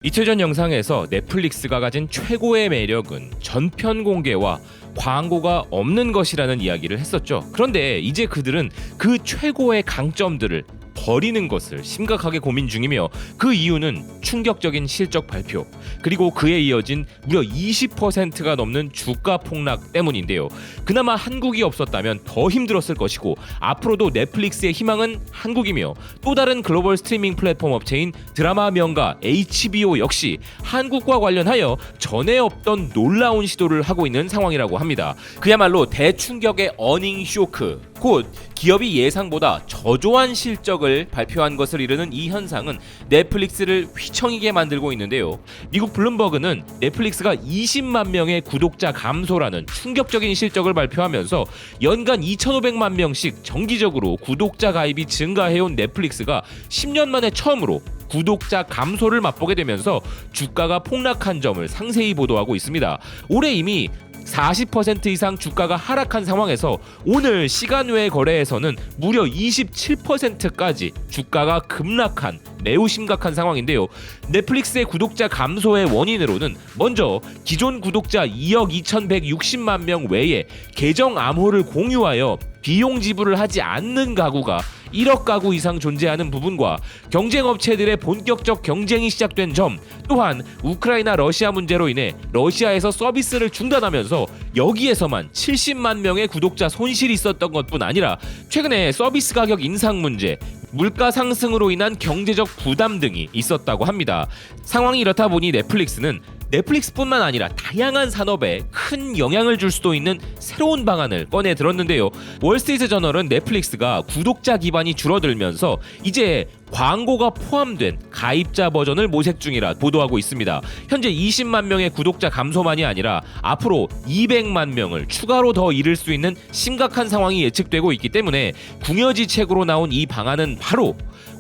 이틀 전 영상에서 넷플릭스가 가진 최고의 매력은 전편 공개와 광고가 없는 것이라는 이야기를 했었죠. 그런데 이제 그들은 그 최고의 강점들을 버리는 것을 심각하게 고민 중이며, 그 이유는 충격적인 실적 발표, 그리고 그에 이어진 무려 20%가 넘는 주가 폭락 때문인데요. 그나마 한국이 없었다면 더 힘들었을 것이고, 앞으로도 넷플릭스의 희망은 한국이며, 또 다른 글로벌 스트리밍 플랫폼 업체인 드라마 명가 HBO 역시 한국과 관련하여 전에 없던 놀라운 시도를 하고 있는 상황이라고 합니다. 그야말로 대충격의 어닝 쇼크, 곧 기업이 예상보다 저조한 실적을 발표한 것을 이르는 이 현상은 넷플릭스를 휘청이게 만들고 있는데요. 미국 블룸버그는 넷플릭스가 20만 명의 구독자 감소라는 충격적인 실적을 발표하면서 연간 2,500만 명씩 정기적으로 구독자 가입이 증가해온 넷플릭스가 10년 만에 처음으로 구독자 감소를 맛보게 되면서 주가가 폭락한 점을 상세히 보도하고 있습니다. 올해 이미 40% 이상 주가가 하락한 상황에서 오늘 시간 외 거래에서는 무려 27%까지 주가가 급락한 매우 심각한 상황인데요. 넷플릭스의 구독자 감소의 원인으로는 먼저 기존 구독자 2억 2,160만 명 외에 계정 암호를 공유하여 비용 지불을 하지 않는 가구가 1억 가구 이상 존재하는 부분과 경쟁업체들의 본격적 경쟁이 시작된 점, 또한 우크라이나 러시아 문제로 인해 러시아에서 서비스를 중단하면서 여기에서만 70만 명의 구독자 손실이 있었던 것뿐 아니라 최근에 서비스 가격 인상 문제, 물가 상승으로 인한 경제적 부담 등이 있었다고 합니다. 상황이 이렇다 보니 넷플릭스는 넷플릭스뿐만 아니라 다양한 산업에 큰 영향을 줄 수도 있는 새로운 방안을 꺼내 들었는데요. 월스트리트 저널은 넷플릭스가 구독자 기반이 줄어들면서 이제 광고가 포함된 가입자 버전을 모색 중이라 보도하고 있습니다. 현재 20만 명의 구독자 감소만이 아니라 앞으로 200만 명을 추가로 더 잃을 수 있는 심각한 상황이 예측되고 있기 때문에 궁여지책으로 나온 이 방안은 바로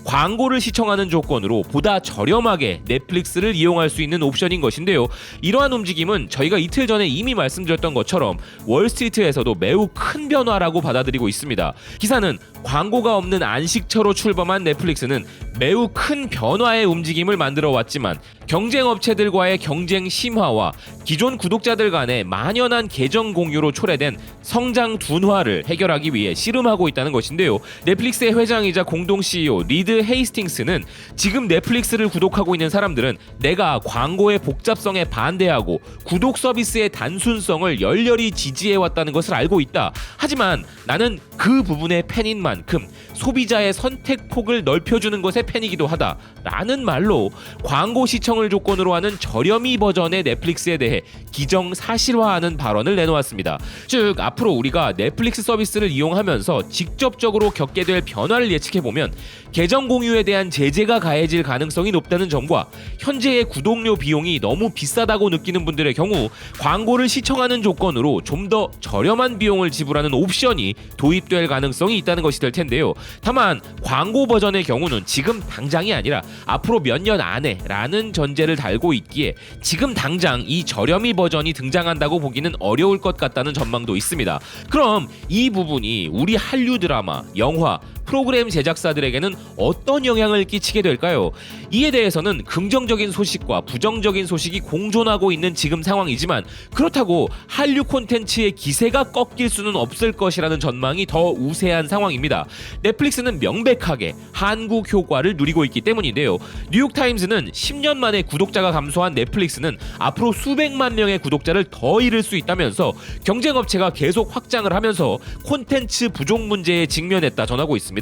광고를 시청하는 조건으로 보다 저렴하게 넷플릭스를 이용할 수 있는 옵션인 것인데요. 이러한 움직임은 저희가 이틀 전에 이미 말씀드렸던 것처럼 월스트리트에서도 매우 큰 변화라고 받아들이고 있습니다. 기사는 광고가 없는 안식처로 출범한 넷플릭스는 매우 큰 변화의 움직임을 만들어 왔지만 경쟁업체들과의 경쟁 심화와 기존 구독자들 간의 만연한 계정 공유로 초래된 성장 둔화를 해결하기 위해 씨름하고 있다는 것인데요. 넷플릭스의 회장이자 공동 CEO 리드 헤이스팅스는 지금 넷플릭스를 구독하고 있는 사람들은 내가 광고의 복잡성에 반대하고 구독 서비스의 단순성을 열렬히 지지해왔다는 것을 알고 있다. 하지만 나는 그 부분의 팬인 만큼 소비자의 선택폭을 넓혀주는 것의 팬이기도 하다 라는 말로 광고 시청을 조건으로 하는 저렴이 버전의 넷플릭스에 대해 기정사실화하는 발언을 내놓았습니다. 즉 앞으로 우리가 넷플릭스 서비스를 이용하면서 직접적으로 겪게 될 변화를 예측해보면 계정 공유에 대한 제재가 가해질 가능성이 높다는 점과 현재의 구독료 비용이 너무 비싸다고 느끼는 분들의 경우 광고를 시청하는 조건으로 좀 더 저렴한 비용을 지불하는 옵션이 도입될 가능성이 있다는 것이 될 텐데요. 다만 광고 버전의 경우는 지금 당장이 아니라 앞으로 몇 년 안에 라는 전제를 달고 있기에 지금 당장 이 저렴이 버전이 등장한다고 보기는 어려울 것 같다는 전망도 있습니다. 그럼 이 부분이 우리 한류 드라마, 영화, 프로그램 제작사들에게는 어떤 영향을 끼치게 될까요? 이에 대해서는 긍정적인 소식과 부정적인 소식이 공존하고 있는 지금 상황이지만, 그렇다고 한류 콘텐츠의 기세가 꺾일 수는 없을 것이라는 전망이 더 우세한 상황입니다. 넷플릭스는 명백하게 한국 효과를 누리고 있기 때문인데요. 뉴욕타임스는 10년 만에 구독자가 감소한 넷플릭스는 앞으로 수백만 명의 구독자를 더 잃을 수 있다면서 경쟁업체가 계속 확장을 하면서 콘텐츠 부족 문제에 직면했다 전하고 있습니다.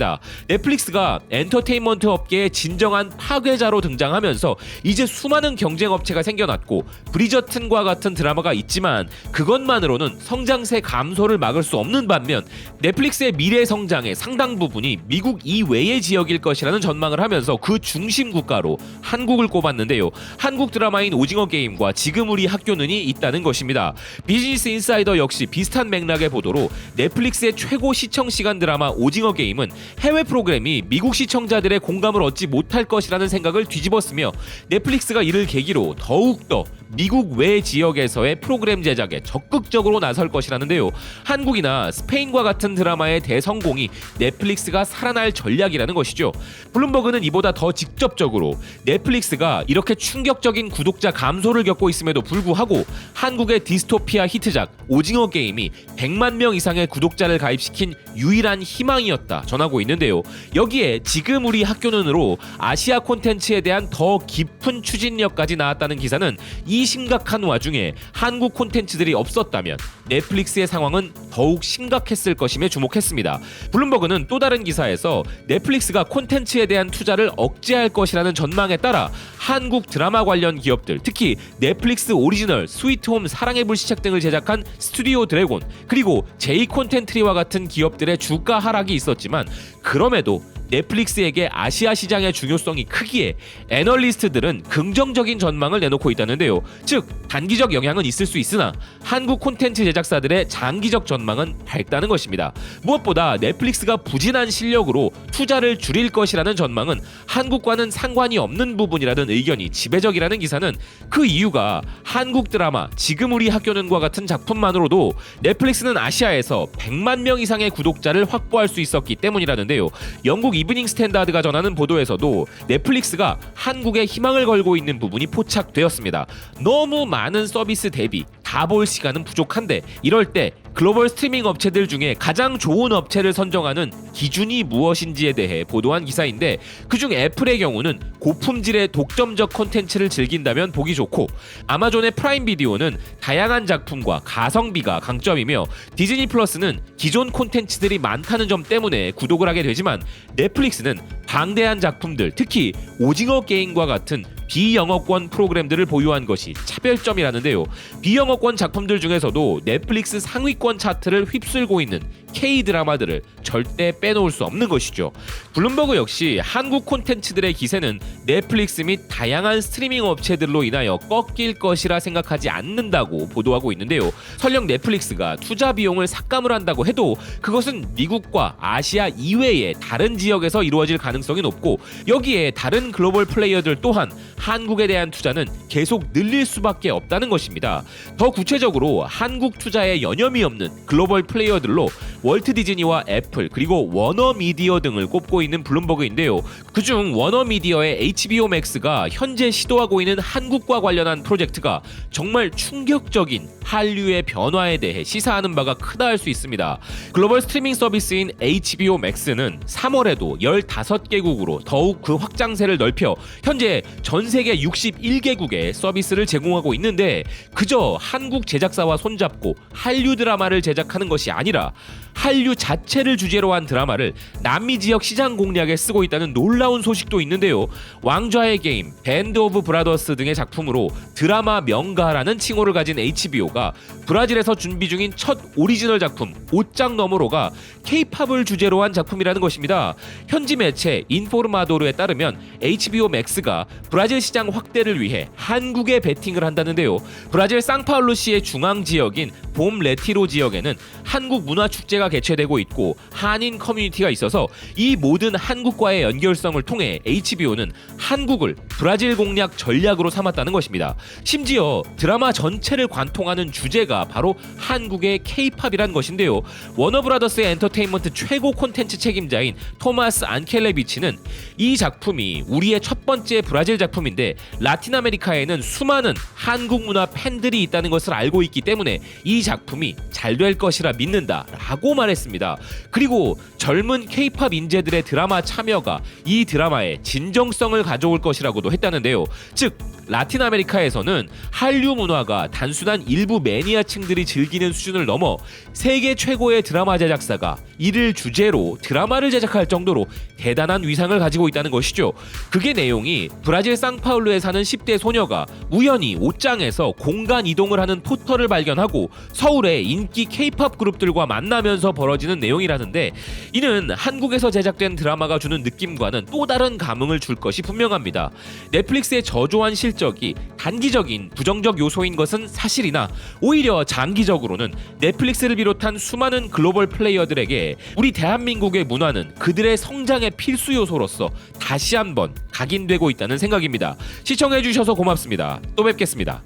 넷플릭스가 엔터테인먼트 업계의 진정한 파괴자로 등장하면서 이제 수많은 경쟁업체가 생겨났고 브리저튼과 같은 드라마가 있지만 그것만으로는 성장세 감소를 막을 수 없는 반면 넷플릭스의 미래 성장의 상당 부분이 미국 이외의 지역일 것이라는 전망을 하면서 그 중심 국가로 한국을 꼽았는데요. 한국 드라마인 오징어 게임과 지금 우리 학교는이 있다는 것입니다. 비즈니스 인사이더 역시 비슷한 맥락의 보도로 넷플릭스의 최고 시청 시간 드라마 오징어 게임은 해외 프로그램이 미국 시청자들의 공감을 얻지 못할 것이라는 생각을 뒤집었으며 넷플릭스가 이를 계기로 더욱더 미국 외 지역에서의 프로그램 제작에 적극적으로 나설 것이라는데요. 한국이나 스페인과 같은 드라마의 대성공이 넷플릭스가 살아날 전략이라는 것이죠. 블룸버그 블룸버그는 이보다 더 직접적으로 넷플릭스가 이렇게 충격적인 구독자 감소를 겪고 있음에도 불구하고 한국의 디스토피아 히트작 오징어 게임이 100만 명 이상의 구독자를 가입시킨 유일한 희망이었다 전하고 있는데요. 여기에 지금 우리 학교는으로 아시아 콘텐츠에 대한 더 깊은 추진력까지 나왔다는 기사는 이 심각한 와중에 한국 콘텐츠들이 없었다면 넷플릭스의 상황은 더욱 심각했을 것임에 주목했습니다. 블룸버그는 또 다른 기사에서 넷플릭스가 콘텐츠에 대한 투자를 억제할 것이라는 전망에 따라 한국 드라마 관련 기업들, 특히 넷플릭스 오리지널 스위트홈 사랑의 불시착 등을 제작한 스튜디오 드래곤, 그리고 제이콘텐트리와 같은 기업들의 주가 하락이 있었지만 그럼에도 넷플릭스에게 아시아 시장의 중요성이 크기에 애널리스트들은 긍정적인 전망을 내놓고 있다는데요. 즉 단기적 영향은 있을 수 있으나 한국 콘텐츠 제작사들의 장기적 전망은 밝다는 것입니다. 무엇보다 넷플릭스가 부진한 실력으로 투자를 줄일 것이라는 전망은 한국과는 상관이 없는 부분이라는 의견이 지배적이라는 기사는 그 이유가 한국 드라마 지금 우리 학교는과 같은 작품만으로도 넷플릭스는 아시아에서 100만 명 이상의 구독자를 확보할 수 있었기 때문이라는데요. 영국 이브닝 스탠다드가 전하는 보도에서도 넷플릭스가 한국에 희망을 걸고 있는 부분이 포착되었습니다. 너무 많은 서비스 대비 다 볼 시간은 부족한데 이럴 때 글로벌 스트리밍 업체들 중에 가장 좋은 업체를 선정하는 기준이 무엇인지에 대해 보도한 기사인데 그중 애플의 경우는 고품질의 독점적 콘텐츠를 즐긴다면 보기 좋고 아마존의 프라임 비디오는 다양한 작품과 가성비가 강점이며 디즈니 플러스는 기존 콘텐츠들이 많다는 점 때문에 구독을 하게 되지만 넷플릭스는 방대한 작품들, 특히 오징어 게임과 같은 비영어권 프로그램들을 보유한 것이 차별점이라는데요. 비영어권 작품들 중에서도 넷플릭스 상위권 차트를 휩쓸고 있는 K-드라마들을 절대 빼놓을 수 없는 것이죠. 블룸버그 역시 한국 콘텐츠들의 기세는 넷플릭스 및 다양한 스트리밍 업체들로 인하여 꺾일 것이라 생각하지 않는다고 보도하고 있는데요. 설령 넷플릭스가 투자 비용을 삭감을 한다고 해도 그것은 미국과 아시아 이외의 다른 지역에서 이루어질 가능성이 높고 여기에 다른 글로벌 플레이어들 또한 한국에 대한 투자는 계속 늘릴 수밖에 없다는 것입니다. 더 구체적으로 한국 투자에 여념이 없는 글로벌 플레이어들로 월트 디즈니와 애플 그리고 워너미디어 등을 꼽고 있는 블룸버그인데요. 그중 워너미디어의 HBO 맥스가 현재 시도하고 있는 한국과 관련한 프로젝트가 정말 충격적인 한류의 변화에 대해 시사하는 바가 크다 할 수 있습니다. 글로벌 스트리밍 서비스인 HBO 맥스는 3월에도 15개국으로 더욱 그 확장세를 넓혀 현재 전 세계 61개국에 서비스를 제공하고 있는데 그저 한국 제작사와 손잡고 한류 드라마를 제작하는 것이 아니라 한류 자체를 주제로 한 드라마를 남미 지역 시장 공략에 쓰고 있다는 놀라운 소식도 있는데요. 왕좌의 게임, 밴드 오브 브라더스 등의 작품으로 드라마 명가라는 칭호를 가진 HBO가 브라질에서 준비 중인 첫 오리지널 작품 옷장 너머로가 K-팝을 주제로 한 작품이라는 것입니다. 현지 매체 인포르마도르에 따르면 HBO 맥스가 브라질 시장 확대를 위해 한국에 베팅을 한다는데요. 브라질 상파울루시의 중앙 지역인 봄 레티로 지역에는 한국 문화 축제가 개최되고 있고 한인 커뮤니티가 있어서 이 모든 한국과의 연결성을 통해 HBO는 한국을 브라질 공략 전략으로 삼았다는 것입니다. 심지어 드라마 전체를 관통하는 주제가 바로 한국의 K-팝이란 것인데요. 워너브라더스의 엔터테인먼트 최고 콘텐츠 책임자인 토마스 안켈레비치는 이 작품이 우리의 첫 번째 브라질 작품인데 라틴 아메리카에는 수많은 한국 문화 팬들이 있다는 것을 알고 있기 때문에 이 작품이 잘 될 것이라 믿는다라고 말했습니다. 그리고 젊은 K-팝 인재들의 드라마 참여가 이 드라마에 진정성을 가져올 것이라고도 했다는데요. 즉 라틴 아메리카에서는 한류 문화가 단순한 일부 매니아층들이 즐기는 수준을 넘어 세계 최고의 드라마 제작사가 이를 주제로 드라마를 제작할 정도로 대단한 위상을 가지고 있다는 것이죠. 그게 내용이 브라질 상파울루에 사는 10대 소녀가 우연히 옷장에서 공간 이동을 하는 포털을 발견하고 서울의 인기 K-팝 그룹들과 만나면서 벌어지는 내용이라는데 이는 한국에서 제작된 드라마가 주는 느낌과는 또 다른 감흥을 줄 것이 분명합니다. 넷플릭스의 저조한 실적이 단기적인 부정적 요소인 것은 사실이나 오히려 장기적으로는 넷플릭스를 비롯한 수많은 글로벌 플레이어들에게 우리 대한민국의 문화는 그들의 성장의 필수 요소로서 다시 한번 각인되고 있다는 생각입니다. 시청해주셔서 고맙습니다. 또 뵙겠습니다.